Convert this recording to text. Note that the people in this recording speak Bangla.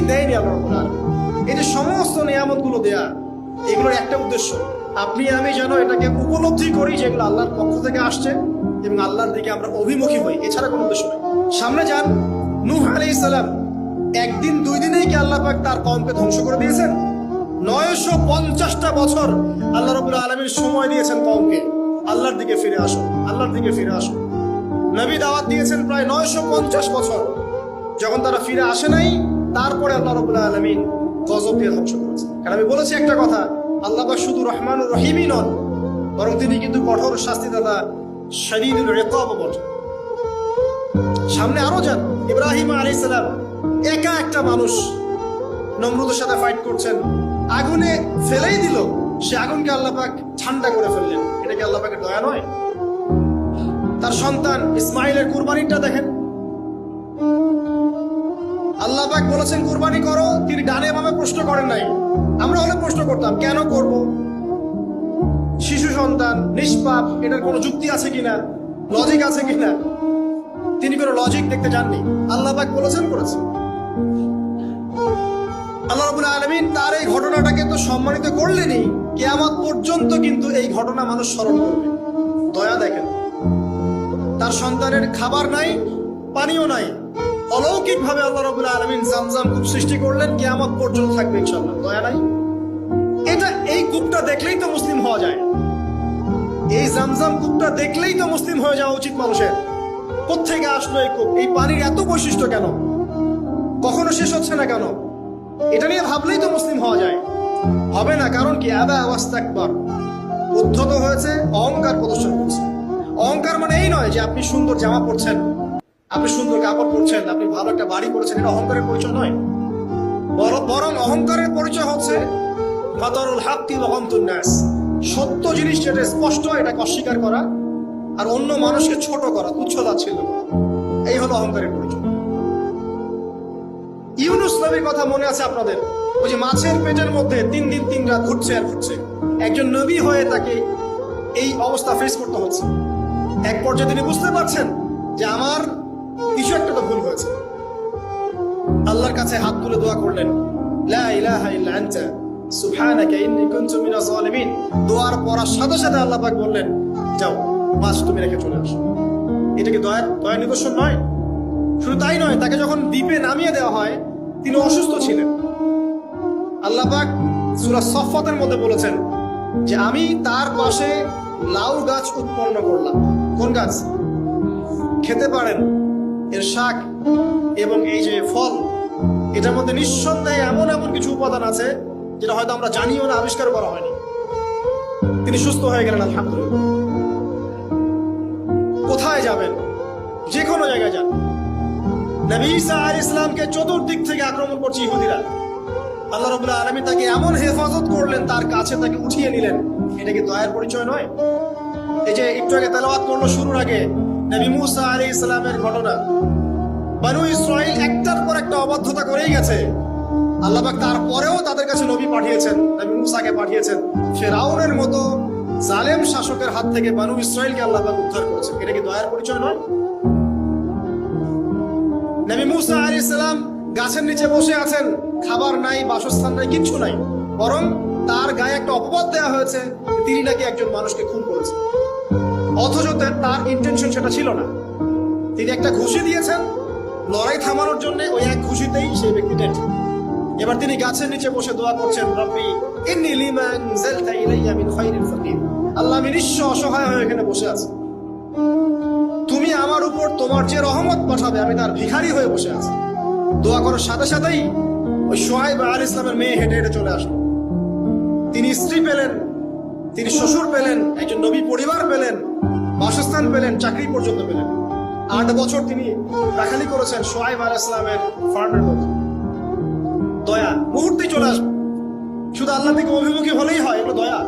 দেয়নি আল্লাহ রাব্বুল আলামিন। এই যে সমস্ত নিয়ামতগুলো দেয়া, এগুলোর একটা উদ্দেশ্য, আপনি আমি যেন এটাকে উপলব্ধি করি যে এগুলো আল্লাহর পক্ষ থেকে আসছে এবং আল্লাহর দিকে আমরা অভিমুখী হই, এছাড়া কোনো উদ্দেশ্য নেই। সামনে যান, নূহ আলাইহিস সালাম একদিন দুই দিনেই কি আল্লাহ পাক তার কওমকে ধ্বংস করে দিয়েছেন? 950টা বছর আল্লাহ রাব্বুল আলামিন সময় দিয়েছেন কওমকে, আল্লাহর দিকে ফিরে আসো, আল্লাহর দিকে ফিরে আসো। নবী দাওয়াত দিয়েছেন প্রায় 950 বছর। যখন তারা ফিরে আসে নাই, তারপরে আল্লাহ রাব্বুল আলামিন গজব দিয়ে ধ্বংস করেছেন। কারণ আমি বলেছি একটা কথা, আল্লাহ পাক শুধু রহমানুর রহিমই নন, বরং তিনি কিন্তু কঠোর শাস্তিদাতা, শাদীদুল ইকাব বটে। সামনে আরো যান, ইব্রাহিম আলাইহিস সালাম একা একটা মানুষ নমরুদের সাথে ফাইট করছেন, আগুনে ফেলেই দিল, সে আগুনকে আল্লাহ পাক ঠান্ডা করে ফেললেন। এটা কি আল্লাহ পাকের দয়া নয়? তার সন্তান ইসমাইলের কুরবানিটা দেখেন, আল্লাহ পাক বলেছেন কুরবানি করো, তিনি ডানে বামে প্রশ্ন করেন নাই। আমরা হলে প্রশ্ন করতাম, কেন করব? শিশু সন্তান, নিষ্পাপ, এটার কোনো যুক্তি আছে কিনা, লজিক আছে কিনা? তিনি কোনো লজিক দেখতে যাননি, আল্লাহ পাক বলেছেন করেছে। আল্লাহ রাব্বুল আলামিন তার এই ঘটনাটাকে তো সম্মানিত করলেনই, কিয়ামত পর্যন্ত কিন্তু এই ঘটনা মানুষ স্মরণ করবে। দয়া দেখেন, তার সন্তানের খাবার নাই, পানিও নাই, অলৌকিক ভাবে আল্লাহ রাব্বুল আলামিন জামজাম কূপ সৃষ্টি করলেন, কিয়ামত পর্যন্ত থাকবে ইনশাআল্লাহ। দয়া নাই? এই কূপটা দেখলেই তো মুসলিম হওয়া যায়, এই জামজাম কূপটা দেখলেই তো মুসলিম হয়ে যাওয়া উচিত মানুষের। কোত্থেকে আসলো এই কূপ? এই পানির এত বৈশিষ্ট্য কেন? কখনো শেষ হচ্ছে না কেন? এটা নিয়ে ভাবলেই তো মুসলিম হওয়া যায়। হবে না, কারণ কি? আবা ওয়াস্তাকবার, উদ্ধত হয়েছে, অহংকার প্রদর্শন করছে। অহংকার মানে এই নয় যে আপনি সুন্দর জামা পরছেন, আপনি সুন্দর কাপড় পরছেন, আপনি ভালো একটা বাড়ি করেছেন, এটা অহংকারের পরিচয় নয়। বরং অহংকারের পরিচয় হচ্ছে বাতারুল হাক্কি ওয়া গামতুন নাস, সত্য জিনিস যেটা স্পষ্ট এটাকে অস্বীকার করা, আর অন্য মানুষকে ছোট করা, তুচ্ছ-তাচ্ছিল্য করা, এই হলো অহংকারের পরিচয়। ইউনুস নবীর কথা মনে আছে আপনাদের? ওই যে মাছের পেটের মধ্যে 3 দিন 3 রাত ঘুরছে আর ঘুরছে, একজন নবী হয়ে তাকে এই অবস্থা ফেস করতে হচ্ছে। এক পর্যায়ে তিনি বুঝতে পারছেন যে আমার কিছু একটা তো ভুল হয়েছে। আল্লাহর কাছে হাত তুলে দোয়া করলেন, লা ইলাহা ইল্লা আনতা সুবহানাকা ইন্নী কুনতু মিনাজ জালিমিন। দোয়ার পড়ার সাথে সাথে আল্লাহ পাক বললেন, যাও মাছ তুমি রেখে চলে আসো। এটা কি দয়ার নিদর্শন নয়? শুধু তাই নয়, তাকে যখন দ্বীপে নামিয়ে দেওয়া হয়, তিনি অসুস্থ ছিলেন। আল্লাহ পাক সূরা সফফাতের মধ্যে বলেছেন যে আমি তার পাশে লাউ গাছ উৎপন্ন করলাম। কোন গাছ? খেতে পারেন, এর শাক এবং এই যে ফল, এটার মধ্যে নিঃসন্দেহে এমন এমন কিছু উপাদান আছে যেটা হয়তো আমরা জানিও না, আবিষ্কার করা হয়নি। তিনি সুস্থ হয়ে গেলেন, আলহামদুলিল্লাহ। কোথায় যাবেন? যে কোনো জায়গায় যান। নবী ঈসা আলাইহিস সালামকে চতুর্দিক থেকে আক্রমণ করছে ইহুদিরা। আল্লাহ রাব্বুল আলামিন তাকে এমন হেফাজত করলেন, তার কাছে তাকে উঠিয়ে নিলেন। এটা কি দয়ার পরিচয় নয়? এই যে একটু আগে তেলাওয়াত করলো শুরুর আগে নবী মূসা আলাইহিস সালামের ঘটনা, বনু ইসরাইল একটার পর একটা অবাধ্যতা করেই গেছে। আল্লাহ পাক তারপরেও তাদের কাছে নবী পাঠিয়েছেন, নবী মূসাকে পাঠিয়েছেন। ফিরআউনের মতো জালেম শাসকের হাত থেকে বনু ইসরাইলকে আল্লাহ পাক উদ্ধার করেছেন। এটা কি দয়ার পরিচয় নয়? নবী মূসা আলাইহিস সালাম গাছের নিচে বসে আছেন, খাবার নাই, বাসস্থান নাই, কিচ্ছু নাই, বরং তার গায়ে একটা অপবাদ দেওয়া হয়েছে, তিনি নাকি একজন মানুষকে খুন করেছেন। অথচ তার ইন্টেনশন সেটা ছিল না। তিনি একটা ঘুষি দিয়েছেন লড়াই থামানোর জন্য, ওই এক ঘুষিতেই সেই ব্যক্তি ডেড। এবার তিনি গাছের নিচে বসে দোয়া করছেন, রব্বি ইন্নী লিমা আনজালতা ইলাইয়া মিন খায়রিন ফাকির। আল্লাহ, আমি নিঃস্ব অসহায় হয়ে এখানে বসে আছি, তুমি আমার উপর তোমার যে রহমত পাঠাবে আমি তার ভিখারি হয়ে বসে আছি। দোয়া করার সাথে সাথেই ওই শুআয়ব আলাইহিস সালামের মেয়ে হেঁটে হেঁটে চলে আসলো। তিনি স্ত্রী পেলেন, তিনি শ্বশুর পেলেন, একজন নবী পরিবার পেলেন, বাসস্থান পেলেন, চাকরি পর্যন্ত পেলেন। 8 বছর তিনি রাখালি করেছেন শুআয়ব আলাইহিস সালামের ফার্মের মধ্যে। দয়া মুহূর্তেই চলে আসবে, শুধু আল্লাহ থেকে অভিমুখী হলেই হয়, এগুলো দয়া।